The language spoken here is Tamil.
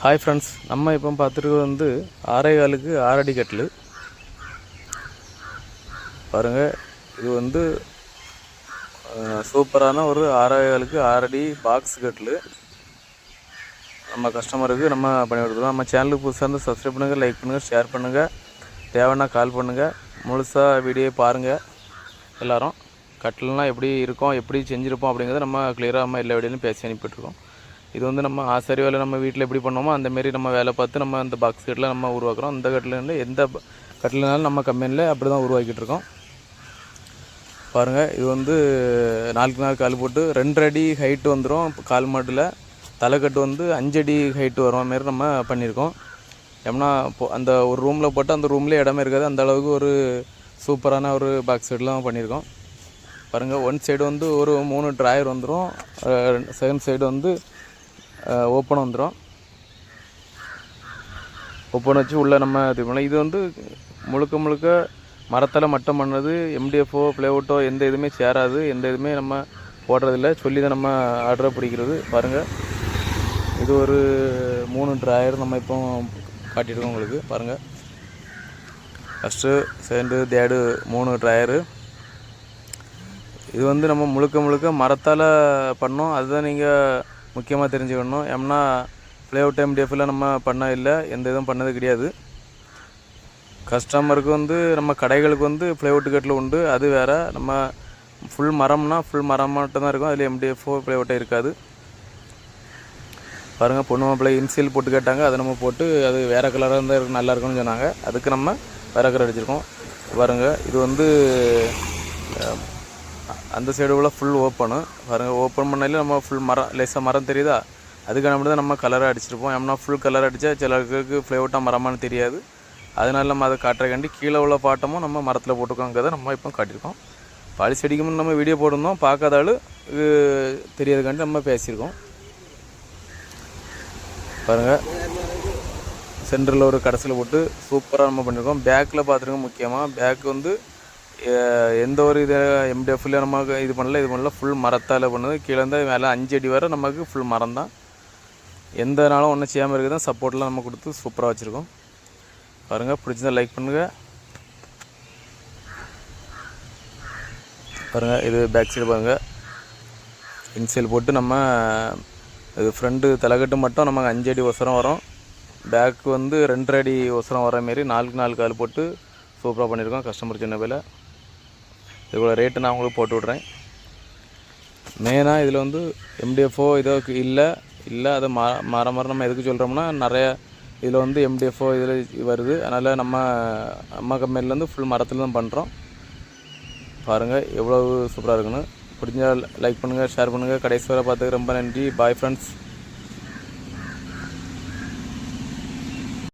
ஹாய் ஃப்ரெண்ட்ஸ், நம்ம இப்போ பார்த்துருக்கிறது வந்து 6.25க்கு 6 அடி கட்டில் பாருங்கள். இது வந்து சூப்பரான ஒரு 6.25க்கு 6 அடி பாக்ஸ் கட்டில் நம்ம கஸ்டமருக்கு நம்ம பண்ணி கொடுத்துருவோம். நம்ம சேனலுக்கு புதுசாக இருந்து சப்ஸ்கிரைப் பண்ணுங்கள், லைக் பண்ணுங்கள், ஷேர் பண்ணுங்கள், தேவைன்னா கால் பண்ணுங்கள். முழுசாக வீடியோ பாருங்கள். எல்லோரும் கட்டில்னால் எப்படி இருக்கும், எப்படி செஞ்சுருப்போம் அப்படிங்கிறத நம்ம கிளியராக நம்ம எல்லா வீடியோலையும் பேசி அனுப்பிட்டுருக்கோம். இது வந்து நம்ம ஆசாரி வேலை நம்ம வீட்டில் எப்படி பண்ணுவோமோ அந்தமாரி நம்ம வேலை பார்த்து நம்ம அந்த பாக்ஸ் கட்டில் நம்ம உருவாக்குறோம். அந்த கட்டில் எந்த கட்டில்னாலும் நம்ம கம்பெனியில் அப்படி தான் உருவாக்கிட்டு இருக்கோம். பாருங்கள், இது வந்து 4க்கு 4 கால் போட்டு 2 அடி ஹைட்டு வந்துடும். கால் மாட்டில் தலைக்கட்டு வந்து 5 அடி ஹைட்டு வரும் மாரி நம்ம பண்ணியிருக்கோம். ஏன்னா அந்த ஒரு ரூமில் போட்டு அந்த ரூம்லேயே இடமே இருக்காது, அந்த அளவுக்கு ஒரு சூப்பரான ஒரு பாக்ஸ் கட்டிலாம் பண்ணியிருக்கோம். பாருங்கள், ஒன் சைடு வந்து ஒரு 3 ட்ராயர் வந்துடும், செகண்ட் சைடு வந்து ஓப்பன் வந்துடும். ஓப்பன் வச்சு உள்ளே நம்ம இது பண்ணலாம். இது வந்து முழுக்க மரத்தால் மட்டம் பண்ணது. எம்டிஎஃப்ஓ ப்ளேவுட்டோ எந்த இதுவுமே சேராது, எந்த இதுவுமே நம்ம போடுறதில்ல, சொல்லி தான் நம்ம ஆர்டரை பிடிக்கிறது. பாருங்கள், இது ஒரு 3 ட்ராயர் நம்ம இப்போ காட்டியிருக்கோம் உங்களுக்கு. பாருங்கள், ஃபஸ்ட்டு செகண்டு தேர்டு 3 ட்ராயரு. இது வந்து நம்ம முழுக்க மரத்தால் பண்ணோம். அதுதான் நீங்கள் முக்கியமாக தெரிஞ்சுக்கணும். ஏன்னா ப்ளேவுட் எம்டிஎஃப்பில் நம்ம பண்ண இல்லை, எந்த இதுவும் பண்ணது கிடையாது. கஸ்டமருக்கு வந்து நம்ம கடைகளுக்கு வந்து ப்ளேவுட் கட்டில் உண்டு, அது வேறு. நம்ம ஃபுல் மரம்னா ஃபுல் மரம் மட்டும் தான் இருக்கும், அதில் எம்டிஎஃப்ஓ ப்ளேவுட்டே இருக்காது. பாருங்கள், பொண்ணு மாப்பிள்ளை இன்சியல் போட்டு கேட்டாங்க, அதை நம்ம போட்டு அது வேறு கலராக இருந்தால் நல்லா இருக்கும்னு சொன்னாங்க, அதுக்கு நம்ம வேறு கலர் அடிச்சிருக்கோம். பாருங்கள், இது வந்து அந்த சைடு உள்ள ஃபுல் ஓப்பனு. பாருங்கள், ஓப்பன் பண்ணாலே நம்ம ஃபுல் மரம் லேசாக மரம் தெரியுதா, அதுக்கான மட்டும் தான் நம்ம கலராக அடிச்சிருப்போம். ஏன்னா ஃபுல் கலர் அடித்தா சிலருக்கு ஃப்ளேவுட்டாக மரமானு தெரியாது, அதனால நம்ம அதை காட்டுறக்காண்டி கீழே உள்ள பாட்டமும் நம்ம மரத்தில் போட்டுக்கோங்கிறத நம்ம இப்போ காட்டியிருக்கோம். பாலிசி அடிக்கும்போது நம்ம வீடியோ போட்டிருந்தோம், பார்க்காத ஆள் இது தெரியாதுக்காண்டி நம்ம பேசியிருக்கோம். பாருங்கள், சென்டரில் ஒரு கடைசியில் போட்டு சூப்பராக நம்ம பண்ணியிருக்கோம். பேக்கில் பார்த்துருக்கோம். முக்கியமாக பேக்கு வந்து எந்த ஒரு இதை எம்டிஎஃப்ல நமக்கு இது பண்ணல, ஃபுல் மரத்தால் பண்ணது. கீழே இருந்தால் மேலே 5 அடி வரை நமக்கு ஃபுல் மரம் தான், எந்த நாளும் ஒன்றும் செய்யாமல் இருக்குது தான். சப்போர்ட்லாம் நம்ம கொடுத்து சூப்பராக வச்சுருக்கோம். பாருங்கள், பிடிச்சிருந்தா லைக் பண்ணுங்கள். பாருங்கள், இது பேக் சைடு பாருங்கள், இன்சியல் போட்டு நம்ம இது ஃப்ரண்ட்டு தலைக்கட்டு மட்டும் நமக்கு 5 அடி ஒசரம் வரும். பேக்கு வந்து 2 அடி ஒசரம் வர மாரி 4க்கு 4 கால் போட்டு சூப்பராக பண்ணியிருக்கோம். கஸ்டமர் சின்ன வேலை இதுக்குள்ள ரேட்டு நான் உங்களுக்கு போட்டு விட்றேன். மெயினாக இதில் வந்து எம்டிஎஃப்ஓ இதோ இல்லை அதை மரம் நம்ம எதுக்கு சொல்கிறோம்னா, நிறைய இதில் வந்து எம்டிஎஃப்ஓ இதில் வருது, அதனால் நம்ம கம்பெனிலேருந்து ஃபுல் மரத்தில் தான் பண்ணுறோம். பாருங்கள், எவ்வளோ சூப்பராக இருக்குன்னு. பிடிச்சா லைக் பண்ணுங்கள், ஷேர் பண்ணுங்கள். கடைசி வரை பார்த்துக்க ரொம்ப நன்றி. Bye friends.